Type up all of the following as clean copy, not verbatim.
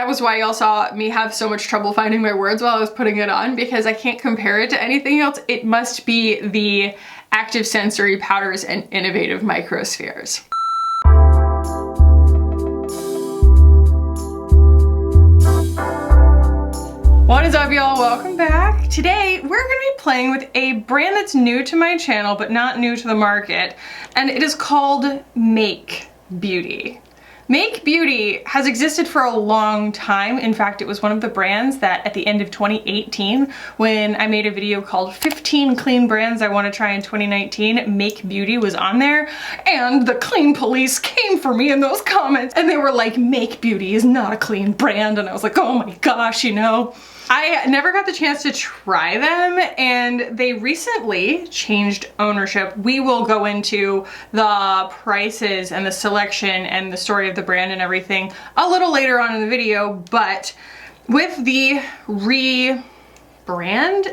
that was why y'all saw me have so much trouble finding my words while I was putting it on, because I can't compare it to anything else. It must be the active sensory powders and innovative microspheres. What is up, y'all? Welcome back. Today we're gonna be playing with a brand that's new to my channel but not new to the market, and it is called Make Beauty. Make Beauty has existed for a long time. In fact, it was one of the brands that at the end of 2018, when I made a video called 15 Clean Brands I Want to Try in 2019, Make Beauty was on there, and the clean police came for me in those comments and they were like, Make Beauty is not a clean brand, and I was like, oh my gosh, you know. I never got the chance to try them, and they recently changed ownership. We will go into the prices and the selection and the story of the brand and everything a little later on in the video, but with the rebrand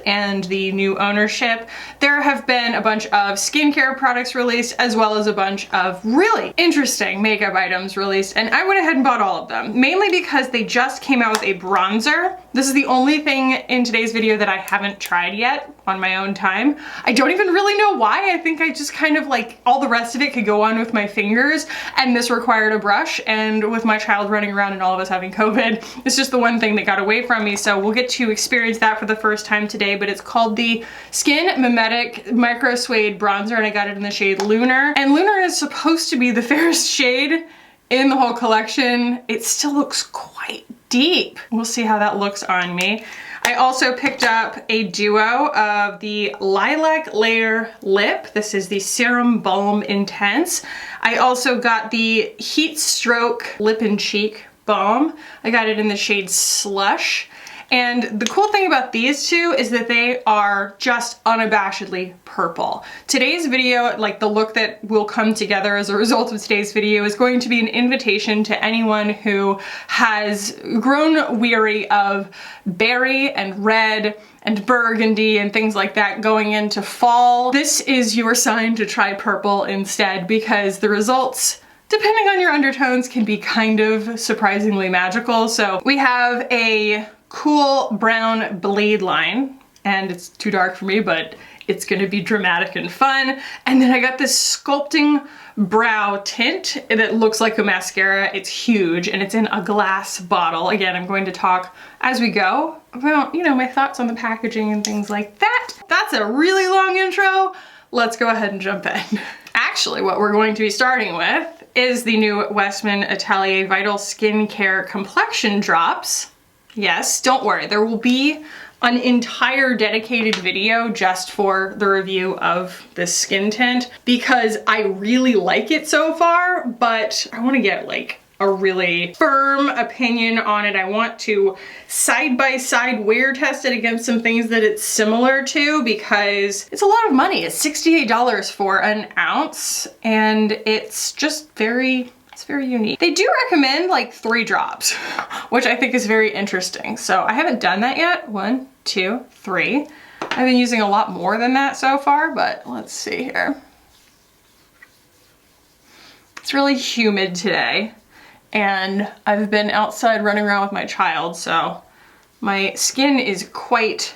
and the new ownership, there have been a bunch of skincare products released, as well as a bunch of really interesting makeup items released, and I went ahead and bought all of them, mainly because they just came out with a bronzer. This is the only thing in today's video that I haven't tried yet on my own time. I don't even really know why. I think I just kind of like, all the rest of it could go on with my fingers, and this required a brush, and with my child running around and all of us having COVID, it's just the one thing that got away from me, so we'll get to experience that for the first time today. But it's called the Skin Mimetic Micro Suede Bronzer, and I got it in the shade Lunar, and Lunar is supposed to be the fairest shade in the whole collection. It still looks quite deep. We'll see how that looks on me. I also picked up a duo of the Lilac Layer Lip. This is the Serum Balm Intense. I also got the Heat Stroke Lip and Cheek Balm. I got it in the shade Slush. And the cool thing about these two is that they are just unabashedly purple. Today's video, like the look that will come together as a result of today's video, is going to be an invitation to anyone who has grown weary of berry and red and burgundy and things like that going into fall. This is your sign to try purple instead, because the results, depending on your undertones, can be kind of surprisingly magical. So we have a cool brown blade line, and it's too dark for me, but it's gonna be dramatic and fun. And then I got this sculpting brow tint that looks like a mascara. It's huge, and it's in a glass bottle. Again, I'm going to talk as we go about, you know, my thoughts on the packaging and things like that. That's a really long intro. Let's go ahead and jump in. Actually, what we're going to be starting with is the new Westman Atelier Vital Skincare Complexion Drops. Yes, don't worry, there will be an entire dedicated video just for the review of this skin tint, because I really like it so far, but I want to get like a really firm opinion on it. I want to side-by-side wear test it against some things that it's similar to, because it's a lot of money. It's $68 for an ounce, and it's just very unique. They do recommend like 3 drops, which I think is very interesting. So I haven't done that yet. 1, 2, 3. I've been using a lot more than that so far, but let's see here. It's really humid today, and I've been outside running around with my child, so my skin is quite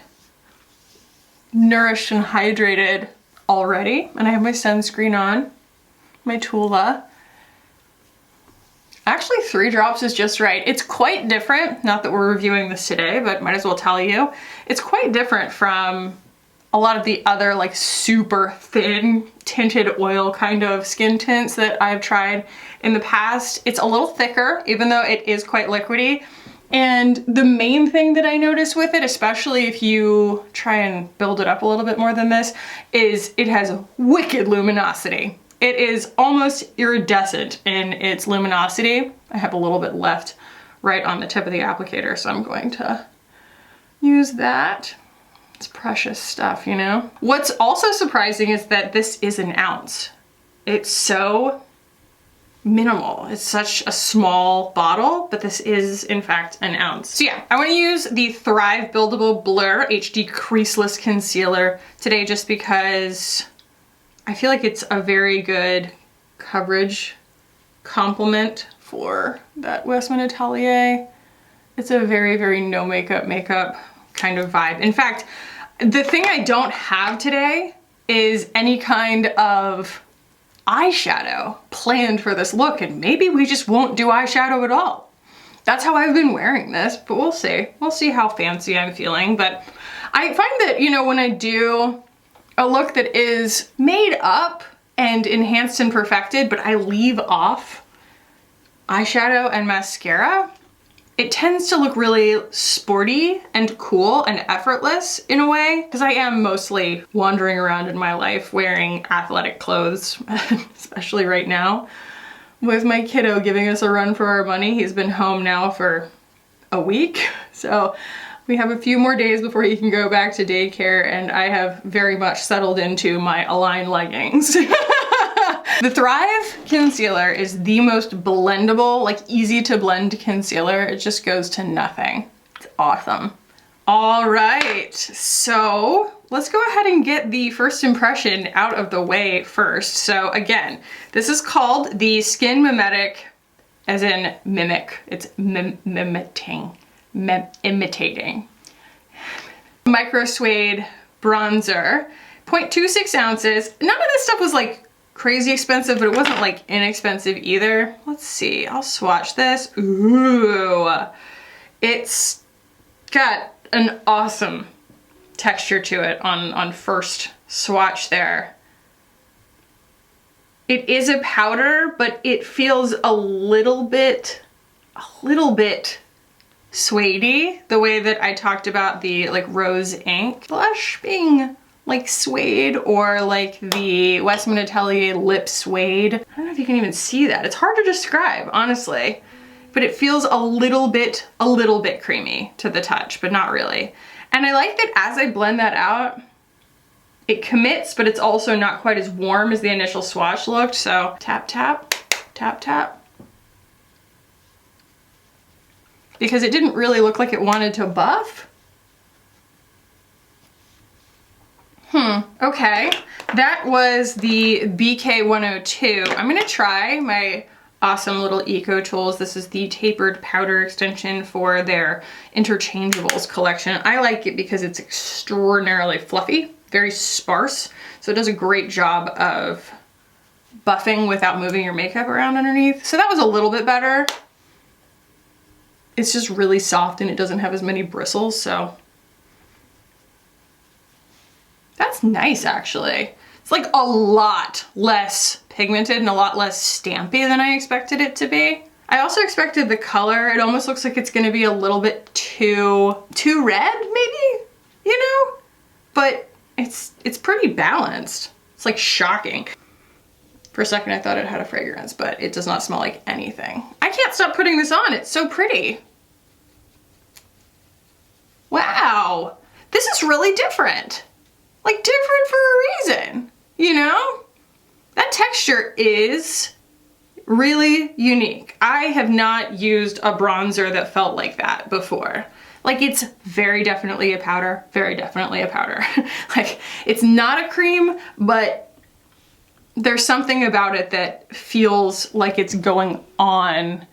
nourished and hydrated already. And I have my sunscreen on, my Tula. Actually, 3 drops is just right. It's quite different, not that we're reviewing this today, but might as well tell you. It's quite different from a lot of the other like super thin tinted oil kind of skin tints that I've tried in the past. It's a little thicker, even though it is quite liquidy. And the main thing that I notice with it, especially if you try and build it up a little bit more than this, is it has wicked luminosity. It is almost iridescent in its luminosity. I have a little bit left right on the tip of the applicator, so I'm going to use that. It's precious stuff, you know? What's also surprising is that this is an ounce. It's so minimal. It's such a small bottle, but this is in fact an ounce. So yeah, I want to use the Thrive Buildable Blur HD Creaseless Concealer today, just because I feel like it's a very good coverage complement for that Westman Atelier It's a very, very no makeup kind of vibe. In fact, the thing I don't have today is any kind of eyeshadow planned for this look, and maybe we just won't do eyeshadow at all. That's how I've been wearing this, but we'll see. We'll see how fancy I'm feeling. But I find that, you know, when I do a look that is made up and enhanced and perfected, but I leave off eyeshadow and mascara, it tends to look really sporty and cool and effortless in a way, because I am mostly wandering around in my life wearing athletic clothes, especially right now. With my kiddo giving us a run for our money. He's been home now for a week, so we have a few more days before he can go back to daycare, and I have very much settled into my Align leggings. The Thrive concealer is the most blendable, like easy to blend concealer. It just goes to nothing. It's awesome. All right, so let's go ahead and get the first impression out of the way first. So again, this is called the Skin Mimetic, as in mimic. It's imitating. Micro Suede bronzer, 0.26 ounces. None of this stuff was like crazy expensive, but it wasn't like inexpensive either. Let's see, I'll swatch this. Ooh, it's got an awesome texture to it on first swatch there. It is a powder, but it feels a little bit suede-y, the way that I talked about the like rose ink blush being like suede, or like the Westman Atelier lip suede. I don't know if you can even see that. It's hard to describe, honestly, but it feels a little bit creamy to the touch, but not really. And I like that as I blend that out, it commits, but it's also not quite as warm as the initial swatch looked. So tap, tap, tap, tap. Because it didn't really look like it wanted to buff. Okay, that was the BK102. I'm gonna try my awesome little Eco Tools. This is the tapered powder extension for their interchangeables collection. I like it because it's extraordinarily fluffy, very sparse, so it does a great job of buffing without moving your makeup around underneath. So that was a little bit better. It's just really soft and it doesn't have as many bristles, so that's nice, actually. It's like a lot less pigmented and a lot less stampy than I expected it to be. I also expected the color. It almost looks like it's gonna be a little bit too red, maybe, you know? But it's pretty balanced. It's like shocking. For a second I thought it had a fragrance, but it does not smell like anything. I can't stop putting this on, it's so pretty. Wow, this is really different. Like different for a reason, you know? That texture is really unique. I have not used a bronzer that felt like that before. Like it's very definitely a powder, very definitely a powder. Like it's not a cream, but there's something about it that feels like it's going on.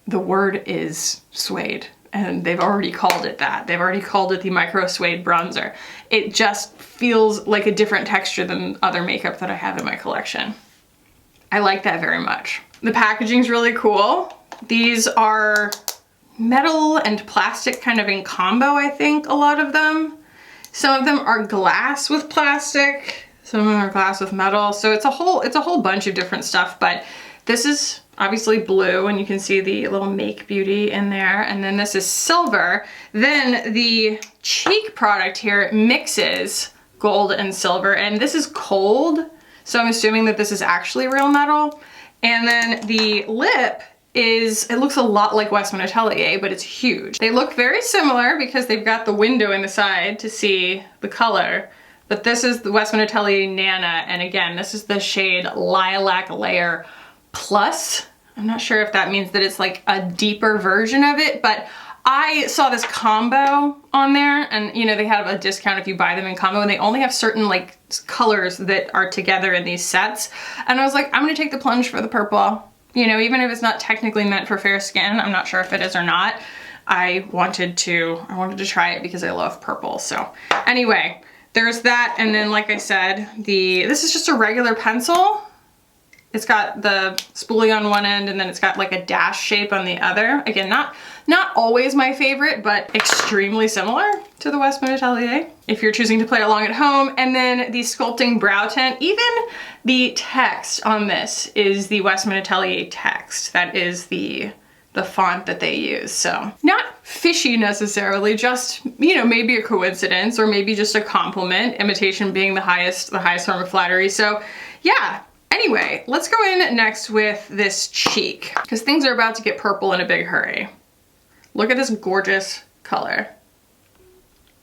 The word is suede. And they've already called it that. They've already called it the Micro Suede bronzer. It just feels like a different texture than other makeup that I have in my collection. I like that very much. The packaging's really cool. These are metal and plastic kind of in combo, I think, a lot of them. Some of them are glass with plastic. Some of them are glass with metal. So it's a whole bunch of different stuff, but this is obviously blue, and you can see the little Make Beauty in there. And then this is silver. Then the cheek product here mixes gold and silver, and this is cold. So I'm assuming that this is actually real metal. And then the lip it looks a lot like Westman Atelier, but it's huge. They look very similar because they've got the window in the side to see the color. But this is the Westman Atelier Nana, and again, this is the shade Lilac Layer Plus. I'm not sure if that means that it's like a deeper version of it, but I saw this combo on there, and you know, they have a discount if you buy them in combo, and they only have certain like colors that are together in these sets. And I was like, I'm gonna take the plunge for the purple. You know, even if it's not technically meant for fair skin, I'm not sure if it is or not. I wanted to try it because I love purple. So anyway, there's that. And then like I said, this is just a regular pencil. It's got the spoolie on one end and then it's got like a dash shape on the other. Again, not always my favorite, but extremely similar to the Westman Atelier if you're choosing to play along at home. And then the sculpting brow tint, even the text on this is the Westman Atelier text. That is the font that they use. So not fishy necessarily, just, you know, maybe a coincidence or maybe just a compliment, imitation being the highest form of flattery. So yeah. Anyway, let's go in next with this cheek because things are about to get purple in a big hurry. Look at this gorgeous color.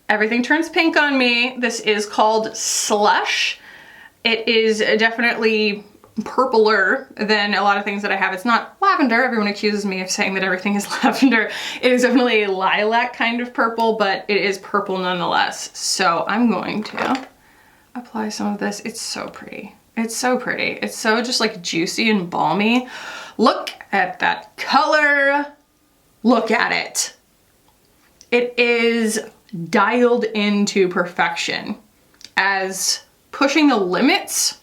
Everything turns pink on me. This is called Slush. It is definitely purpler than a lot of things that I have. It's not lavender. Everyone accuses me of saying that everything is lavender. It is definitely a lilac kind of purple, but it is purple nonetheless. So I'm going to apply some of this. It's so pretty. It's so pretty. It's so just like juicy and balmy. Look at that color. Look at it. It is dialed into perfection as pushing the limits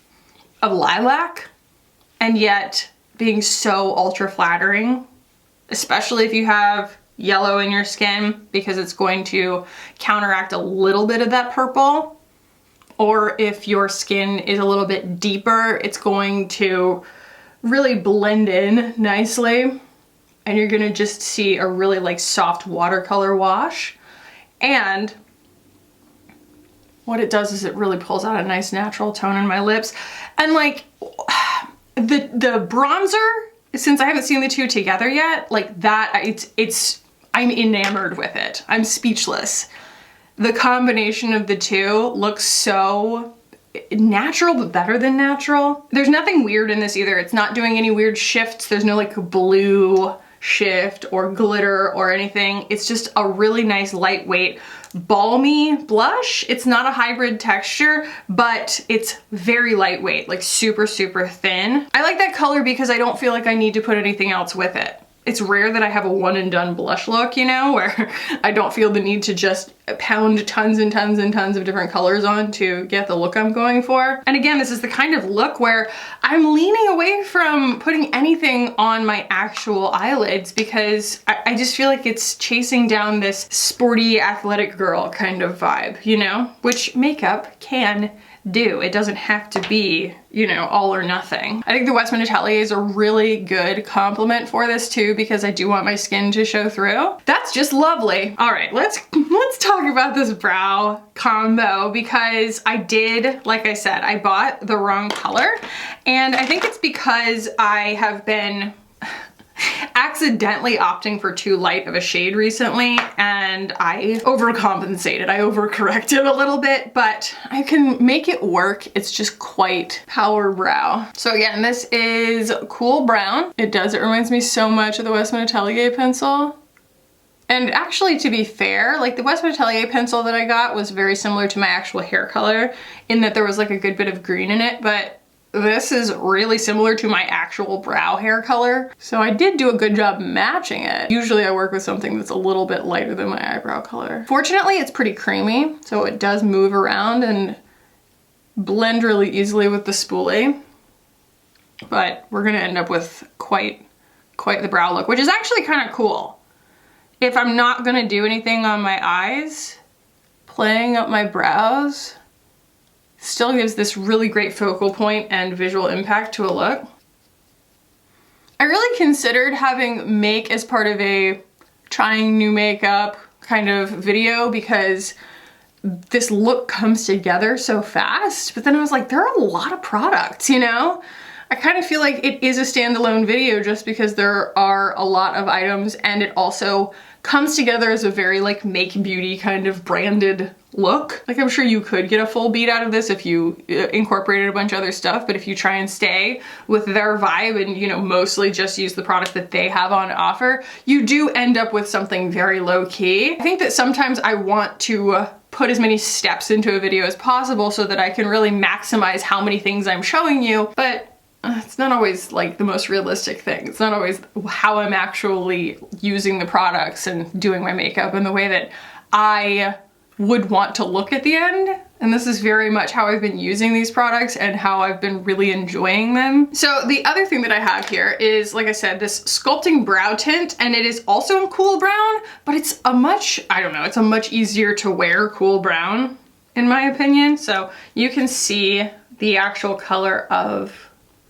of lilac and yet being so ultra flattering, especially if you have yellow in your skin because it's going to counteract a little bit of that purple. Or if your skin is a little bit deeper, it's going to really blend in nicely and you're gonna just see a really like soft watercolor wash. And what it does is it really pulls out a nice natural tone in my lips. And like the bronzer, since I haven't seen the two together yet, like that, I'm enamored with it. I'm speechless. The combination of the two looks so natural, but better than natural. There's nothing weird in this either. It's not doing any weird shifts. There's no like blue shift or glitter or anything. It's just a really nice lightweight balmy blush. It's not a hybrid texture, but it's very lightweight, like super, super thin. I like that color because I don't feel like I need to put anything else with it. It's rare that I have a one and done blush look, you know, where I don't feel the need to just pound tons and tons and tons of different colors on to get the look I'm going for. And again, this is the kind of look where I'm leaning away from putting anything on my actual eyelids because I just feel like it's chasing down this sporty athletic girl kind of vibe, you know, which makeup can do. It doesn't have to be, you know, all or nothing. I think the Westman Atelier is a really good compliment for this too because I do want my skin to show through. That's just lovely. All right, let's talk about this brow combo because I did, like I said, I bought the wrong color and I think it's because I have been accidentally opting for too light of a shade recently and I overcompensated. I overcorrected a little bit, but I can make it work. It's just quite power brow. So again, this is Cool Brown. It reminds me so much of the Westman Atelier pencil. And actually, to be fair, like the Westman Atelier pencil that I got was very similar to my actual hair color in that there was like a good bit of green in it, but this is really similar to my actual brow hair color. So I did do a good job matching it. Usually I work with something that's a little bit lighter than my eyebrow color. Fortunately, it's pretty creamy, so it does move around and blend really easily with the spoolie. But we're gonna end up with quite the brow look, which is actually kind of cool. If I'm not gonna do anything on my eyes, playing up my brows still gives this really great focal point and visual impact to a look. I really considered having make as part of a trying new makeup kind of video because this look comes together so fast, but then I was like, there are a lot of products, you know? I kind of feel like it is a standalone video just because there are a lot of items and it also comes together as a very like make beauty kind of branded look. Like I'm sure you could get a full beat out of this if you incorporated a bunch of other stuff, but if you try and stay with their vibe and, you know, mostly just use the product that they have on offer, you do end up with something very low key. I think that sometimes I want to put as many steps into a video as possible so that I can really maximize how many things I'm showing you, but it's not always like the most realistic thing. It's not always how I'm actually using the products and doing my makeup in the way that I would want to look at the end. And this is very much how I've been using these products and how I've been really enjoying them. So the other thing that I have here is, like I said, this sculpting brow tint, and it is also in cool brown, but it's a much, I don't know, it's a much easier to wear cool brown in my opinion. So you can see the actual color of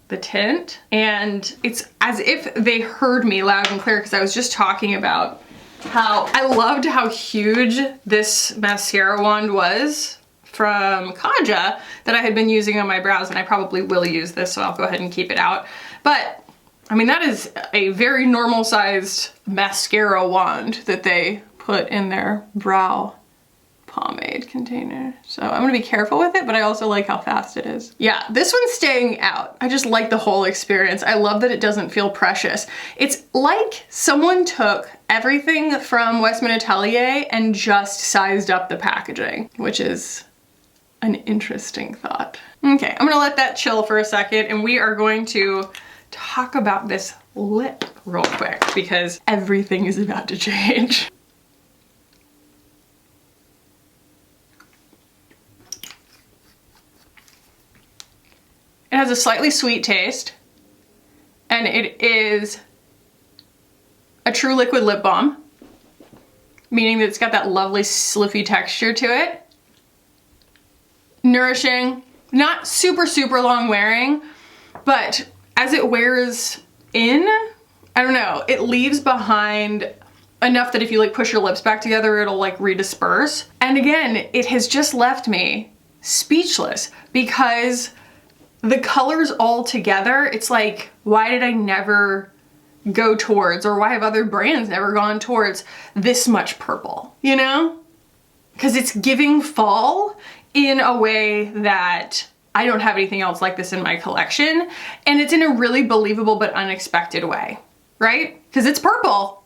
the tint, and it's as if they heard me loud and clear, because I was just talking about how I loved how huge this mascara wand was from Kaja that I had been using on my brows, and I probably will use this, so I'll go ahead and keep it out. But I mean, that is a very normal sized mascara wand that they put in their brow pomade container. So I'm gonna be careful with it, but I also like how fast it is. Yeah, this one's staying out. I just like the whole experience. I love that it doesn't feel precious. It's like someone took everything from Westman Atelier and just sized up the packaging, which is an interesting thought. Okay, I'm gonna let that chill for a second, and we are going to talk about this lip real quick because everything is about to change. It has a slightly sweet taste, and it is a true liquid lip balm, meaning that it's got that lovely sliffy texture to it. Nourishing, not super, super long wearing, but as it wears in, I don't know, it leaves behind enough that if you like push your lips back together, it'll like redisperse. And again, it has just left me speechless because the colors all together, it's like, why did I never go towards, or why have other brands never gone towards this much purple, you know? Because it's giving fall in a way that I don't have anything else like this in my collection, and it's in a really believable but unexpected way, right? Because it's purple.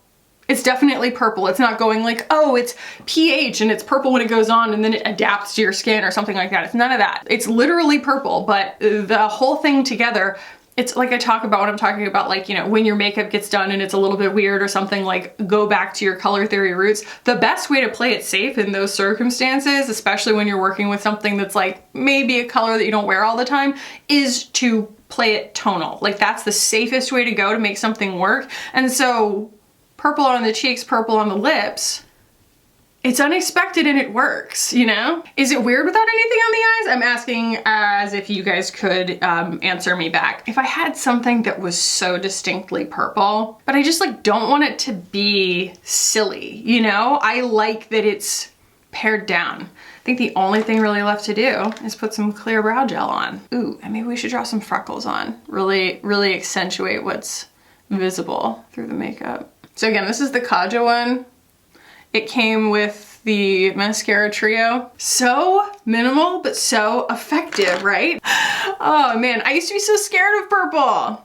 It's definitely purple. It's not going like, oh, it's pH and it's purple when it goes on and then it adapts to your skin or something like that. It's none of that. It's literally purple, but the whole thing together, it's like I talk about when I'm talking about, like, you know, when your makeup gets done and it's a little bit weird or something, like go back to your color theory roots. The best way to play it safe in those circumstances, especially when you're working with something that's like maybe a color that you don't wear all the time, is to play it tonal. Like that's the safest way to go to make something work. And so purple on the cheeks, purple on the lips, it's unexpected and it works, you know? Is it weird without anything on the eyes? I'm asking as if you guys could answer me back. If I had something that was so distinctly purple, but I just like don't want it to be silly, you know? I like that it's pared down. I think the only thing really left to do is put some clear brow gel on. Ooh, and maybe we should draw some freckles on. Really, really accentuate what's visible through the makeup. So again, this is the Kaja one. It came with the mascara trio. So minimal, but so effective, right? Oh man, I used to be so scared of purple.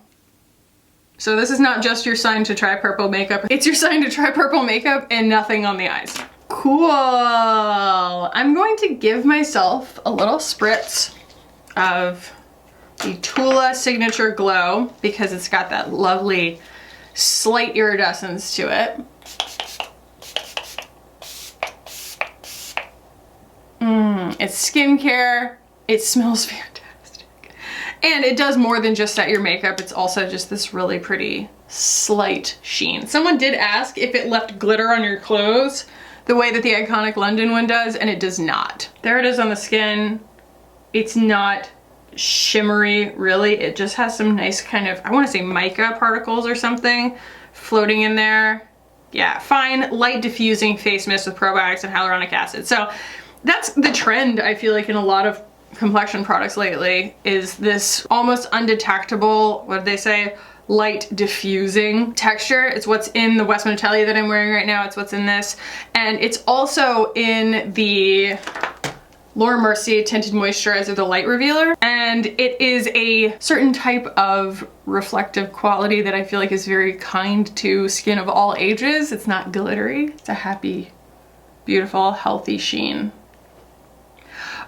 So this is not just your sign to try purple makeup. It's your sign to try purple makeup and nothing on the eyes. Cool. I'm going to give myself a little spritz of the Tula Signature Glow because it's got that lovely slight iridescence to it. It's skincare, it smells fantastic. And it does more than just set your makeup, it's also just this really pretty slight sheen. Someone did ask if it left glitter on your clothes the way that the Iconic London one does, and it does not. There it is on the skin. It's not shimmery, really. It just has some nice kind of, I want to say mica particles or something floating in there. Yeah, fine, light diffusing face mist with probiotics and hyaluronic acid. So that's the trend, I feel like, in a lot of complexion products lately, is this almost undetectable, what did they say, light diffusing texture. It's what's in the Westman Atelier that I'm wearing right now. It's what's in this. And it's also in the Laura Mercier Tinted Moisturizer, the Light Revealer. And it is a certain type of reflective quality that I feel like is very kind to skin of all ages. It's not glittery. It's a happy, beautiful, healthy sheen.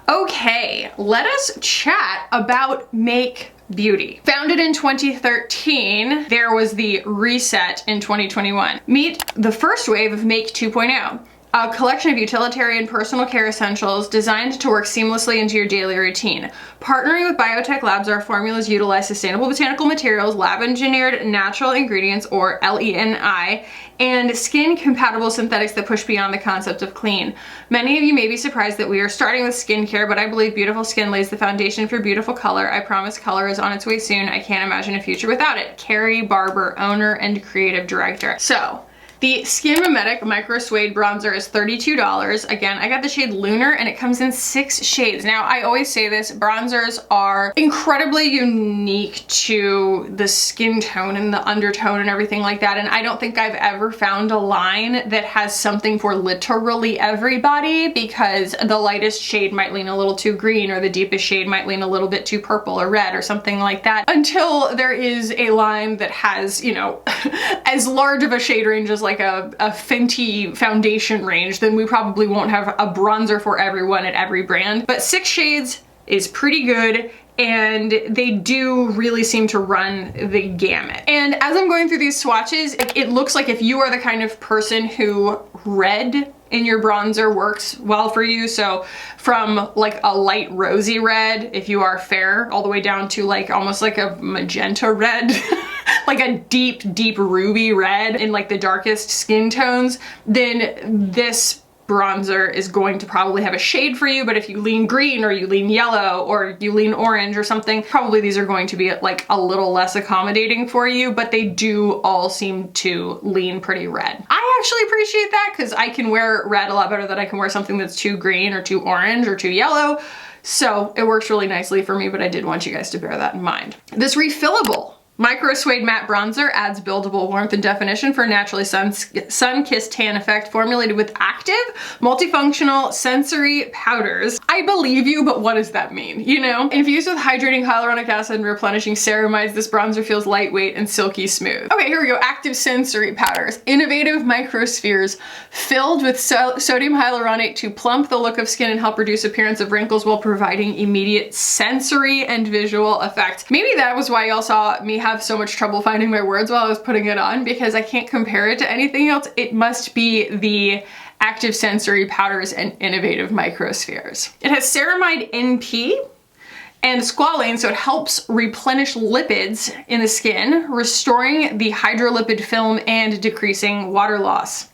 Okay, let us chat about Make Beauty. Founded in 2013, there was the reset in 2021. Meet the first wave of Make 2.0. A collection of utilitarian personal care essentials designed to work seamlessly into your daily routine. Partnering with biotech labs, our formulas utilize sustainable botanical materials, lab-engineered natural ingredients, or LENI, and skin-compatible synthetics that push beyond the concept of clean. Many of you may be surprised that we are starting with skincare, but I believe beautiful skin lays the foundation for beautiful color. I promise color is on its way soon. I can't imagine a future without it. Carrie Barber, owner and creative director. So, the Skin Mimetic Micro Suede Bronzer is $32. Again, I got the shade Lunar and it comes in 6 shades. Now, I always say this, bronzers are incredibly unique to the skin tone and the undertone and everything like that. And I don't think I've ever found a line that has something for literally everybody, because the lightest shade might lean a little too green, or the deepest shade might lean a little bit too purple or red or something like that, until there is a line that has, you know, as large of a shade range as like a Fenty foundation range. Then we probably won't have a bronzer for everyone at every brand. But 6 shades is pretty good, and they do really seem to run the gamut. And as I'm going through these swatches, it looks like if you are the kind of person who red in your bronzer works well for you, so from like a light rosy red, if you are fair, all the way down to like almost like a magenta red, like a deep, deep ruby red in like the darkest skin tones, then this bronzer is going to probably have a shade for you. But if you lean green, or you lean yellow, or you lean orange or something, probably these are going to be like a little less accommodating for you, but they do all seem to lean pretty red. I actually appreciate that, because I can wear red a lot better than I can wear something that's too green or too orange or too yellow. So it works really nicely for me, but I did want you guys to bear that in mind. This refillable Micro Suede Matte Bronzer adds buildable warmth and definition for a naturally sun-kissed tan effect, formulated with active, multifunctional sensory powders. I believe you, but what does that mean? You know? Infused with hydrating hyaluronic acid and replenishing ceramides, this bronzer feels lightweight and silky smooth. Okay, here we go. Active sensory powders. Innovative microspheres filled with sodium hyaluronate to plump the look of skin and help reduce appearance of wrinkles while providing immediate sensory and visual effects. Maybe that was why y'all saw me have so much trouble finding my words while I was putting it on, because I can't compare it to anything else. It must be the active sensory powders and innovative microspheres. It has ceramide NP and squalane, so it helps replenish lipids in the skin, restoring the hydrolipid film and decreasing water loss.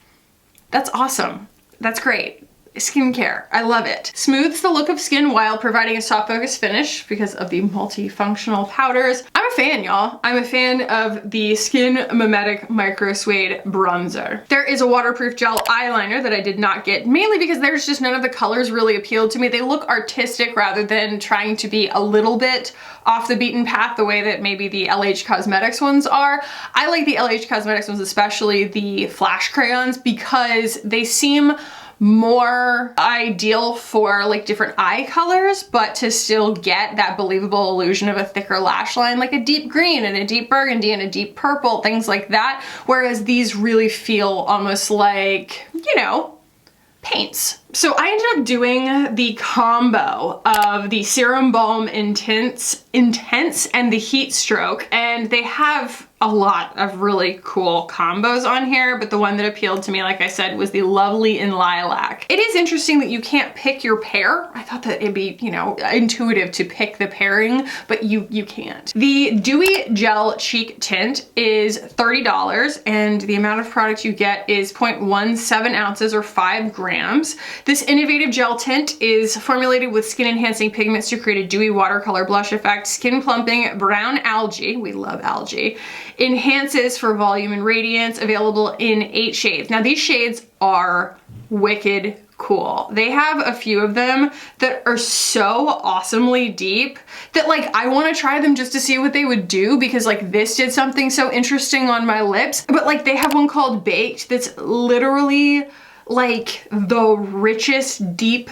That's awesome. That's great. Skincare, I love it. Smooths the look of skin while providing a soft focus finish because of the multifunctional powders. I'm a fan, y'all. I'm a fan of the Skin Mimetic Micro Suede Bronzer. There is a waterproof gel eyeliner that I did not get, mainly because there's just none of the colors really appealed to me. They look artistic rather than trying to be a little bit off the beaten path the way that maybe the LH Cosmetics ones are. I like the LH Cosmetics ones, especially the flash crayons, because they seem more ideal for like different eye colors, but to still get that believable illusion of a thicker lash line, like a deep green and a deep burgundy and a deep purple, things like that. Whereas these really feel almost like, you know, paints. So I ended up doing the combo of the Serum Balm Intense and the Heat Stroke, and they have a lot of really cool combos on here, but the one that appealed to me, like I said, was the Lovely in Lilac. It is interesting that you can't pick your pair. I thought that it'd be, you know, intuitive to pick the pairing, but you can't. The Dewy Gel Cheek Tint is $30, and the amount of product you get is 0.17 ounces or 5 grams. This innovative gel tint is formulated with skin enhancing pigments to create a dewy watercolor blush effect, skin plumping brown algae, we love algae, enhances for volume and radiance, available in 8 shades. Now these shades are wicked cool. They have a few of them that are so awesomely deep that like I want to try them just to see what they would do, because like this did something so interesting on my lips. But like they have one called Baked that's literally like the richest deep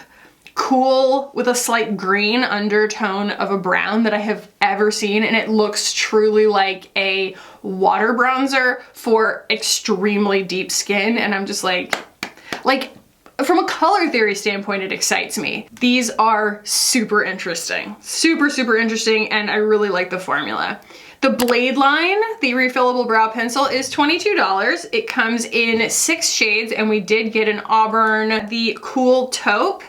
cool with a slight green undertone of a brown that I have ever seen, and it looks truly like a water bronzer for extremely deep skin. And I'm just like from a color theory standpoint, it excites me. These are super interesting. Super, super interesting, and I really like the formula. The Blade line, the refillable brow pencil, is $22. It comes in 6 shades, and we did get an auburn. The Cool Taupe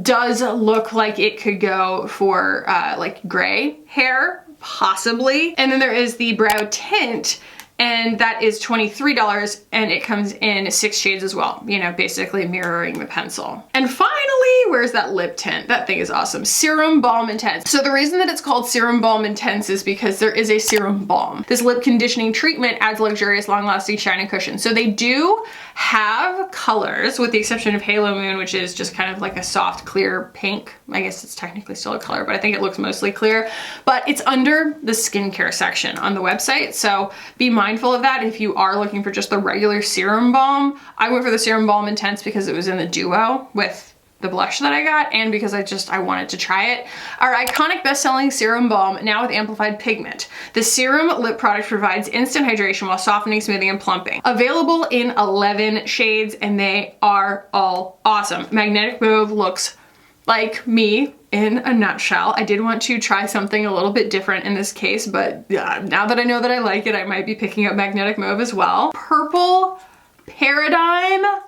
does look like it could go for like gray hair, possibly. And then there is the brow tint, and that is $23, and it comes in 6 shades as well, you know, basically mirroring the pencil. And finally, where's that lip tint? That thing is awesome. Serum Balm Intense. So the reason that it's called Serum Balm Intense is because there is a serum balm. This lip conditioning treatment adds luxurious, long-lasting shine and cushion. So they do have colors, with the exception of Halo Moon, which is just kind of like a soft, clear pink. I guess it's technically still a color, but I think it looks mostly clear. But it's under the skincare section on the website, so be mindful of that if you are looking for just the regular serum balm. I went for the Serum Balm Intense because it was in the duo with the blush that I got, and because I wanted to try it. Our iconic best-selling serum balm, now with amplified pigment. The serum lip product provides instant hydration while softening, smoothing, and plumping. Available in 11 shades, and they are all awesome. Magnetic Mauve looks like me in a nutshell. I did want to try something a little bit different in this case, but now that I know that I like it, I might be picking up Magnetic Mauve as well. Purple Paradigm.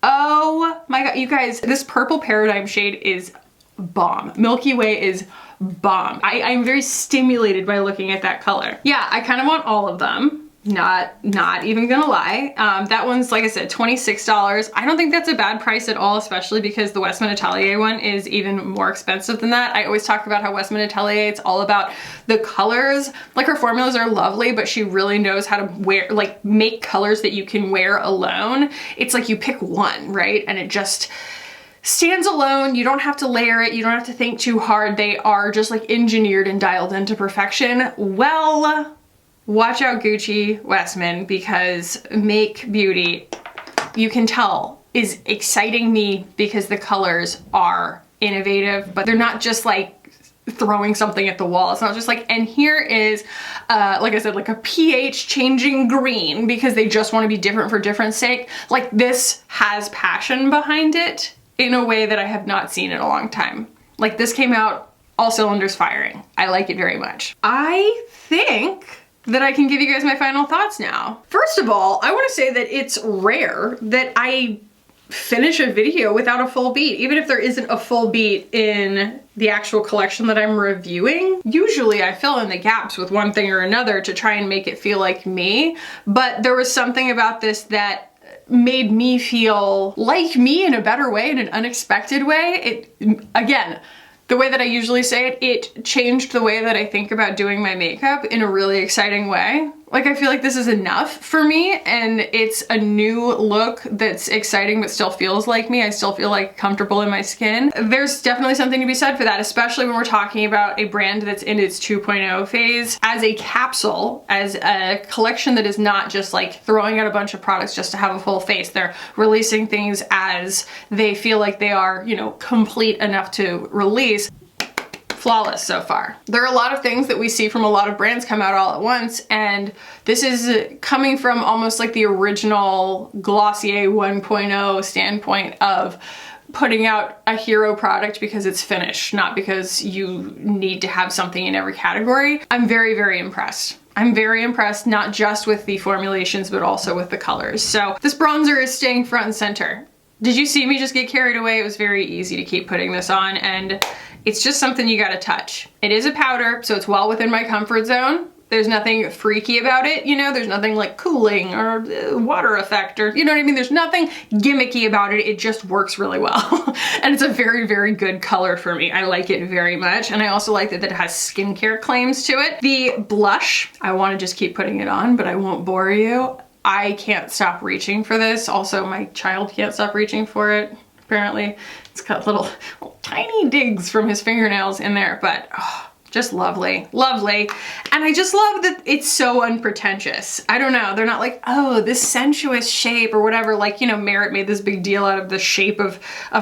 Oh my god, you guys, this Purple Paradigm shade is bomb. Milky Way is bomb. I'm very stimulated by looking at that color. Yeah, I kind of want all of them. Not even gonna lie. That one's, like I said, $26. I don't think that's a bad price at all, especially because the Westman Atelier one is even more expensive than that. I always talk about how Westman Atelier, it's all about the colors. Like, her formulas are lovely, but she really knows how to make colors that you can wear alone. It's like you pick one, right? And it just stands alone. You don't have to layer it. You don't have to think too hard. They are just like engineered and dialed into perfection. Well, watch out, Gucci, Westman, because Make Beauty, you can tell, is exciting me because the colors are innovative, but they're not just like throwing something at the wall. It's not just like, and here is, like I said, like a pH changing green because they just want to be different for different sake. Like, this has passion behind it in a way that I have not seen in a long time. Like, this came out all cylinders firing. I like it very much. I think that I can give you guys my final thoughts now. First of all, I want to say that it's rare that I finish a video without a full beat, even if there isn't a full beat in the actual collection that I'm reviewing. Usually I fill in the gaps with one thing or another to try and make it feel like me, but there was something about this that made me feel like me in a better way, in an unexpected way. It, again, the way that I usually say it, it changed the way that I think about doing my makeup in a really exciting way. Like, I feel like this is enough for me, and it's a new look that's exciting but still feels like me. I still feel like comfortable in my skin. There's definitely something to be said for that, especially when we're talking about a brand that's in its 2.0 phase. As a capsule, as a collection that is not just like throwing out a bunch of products just to have a full face. They're releasing things as they feel like they are, you know, complete enough to release. Flawless so far. There are a lot of things that we see from a lot of brands come out all at once, and this is coming from almost like the original Glossier 1.0 standpoint of putting out a hero product because it's finished, not because you need to have something in every category. I'm very, very impressed. I'm very impressed, not just with the formulations, but also with the colors. So this bronzer is staying front and center. Did you see me just get carried away? It was very easy to keep putting this on, and it's just something you gotta touch. It is a powder, so it's well within my comfort zone. There's nothing freaky about it, you know? There's nothing like cooling or water effect, or, you know what I mean? There's nothing gimmicky about it. It just works really well. And it's a very, very good color for me. I like it very much. And I also like that it has skincare claims to it. The blush, I wanna just keep putting it on, but I won't bore you. I can't stop reaching for this. Also, my child can't stop reaching for it. Apparently, it's got little tiny digs from his fingernails in there, but oh, just lovely, lovely. And I just love that it's so unpretentious. I don't know, they're not like, oh, this sensuous shape or whatever. Like, you know, Merit made this big deal out of the shape of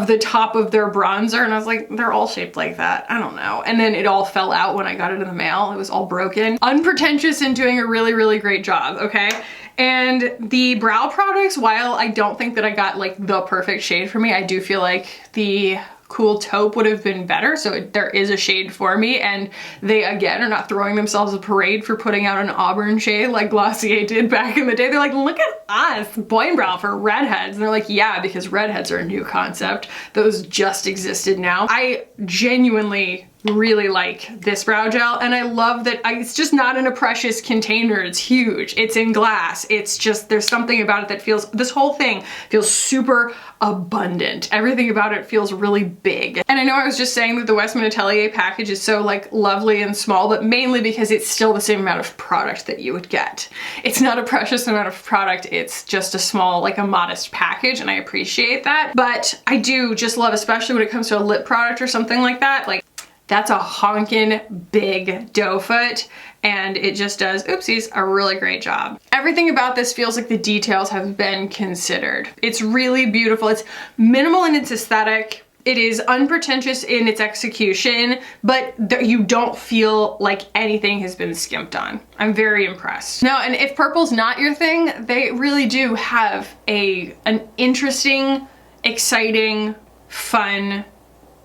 the top of their bronzer, and I was like, they're all shaped like that. I don't know. And then it all fell out when I got it in the mail. It was all broken. Unpretentious and doing a really, really great job, okay? And the brow products, while I don't think that I got like the perfect shade for me, I do feel like the Cool Taupe would have been better, so there is a shade for me, and they again are not throwing themselves a parade for putting out an auburn shade like Glossier did back in the day. They're like, look at us, Boing Brow for redheads. And they're like, yeah, because redheads are a new concept. Those just existed now. I genuinely really like this brow gel, and I love that it's just not in a precious container. It's huge, it's in glass. It's just, there's something about it that feels, this whole thing feels super abundant. Everything about it feels really big. And I know I was just saying that the Westman Atelier package is so like lovely and small, but mainly because it's still the same amount of product that you would get. It's not a precious amount of product, it's just a small, like a modest package, and I appreciate that. But I do just love, especially when it comes to a lip product or something like that, like that's a honkin' big doe foot, and it just does, oopsies, a really great job. Everything about this feels like the details have been considered. It's really beautiful. It's minimal in its aesthetic. It is unpretentious in its execution, but you don't feel like anything has been skimped on. I'm very impressed. Now, and if purple's not your thing, they really do have an interesting, exciting, fun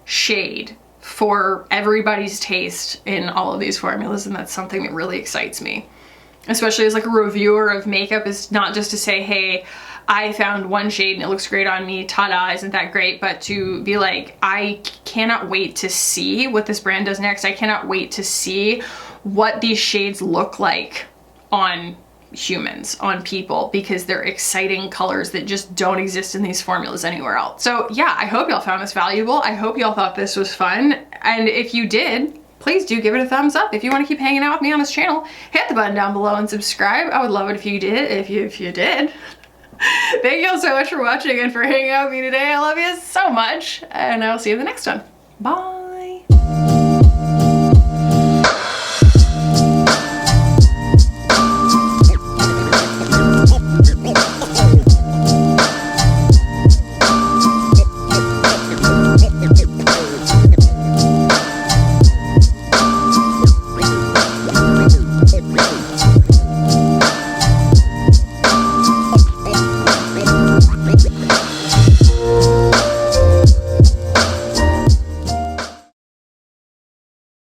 shade for everybody's taste in all of these formulas, and that's something that really excites me. Especially as like a reviewer of makeup, is not just to say, hey, I found one shade and it looks great on me, ta-da, isn't that great? But to be like, I cannot wait to see what this brand does next. I cannot wait to see what these shades look like on humans, on people, because they're exciting colors that just don't exist in these formulas anywhere else. So yeah, I hope y'all found this valuable. I hope y'all thought this was fun. And if you did, please do give it a thumbs up. If you want to keep hanging out with me on this channel, hit the button down below and subscribe. I would love it if you did, if you did. Thank y'all so much for watching and for hanging out with me today. I love you so much, and I'll see you in the next one. Bye.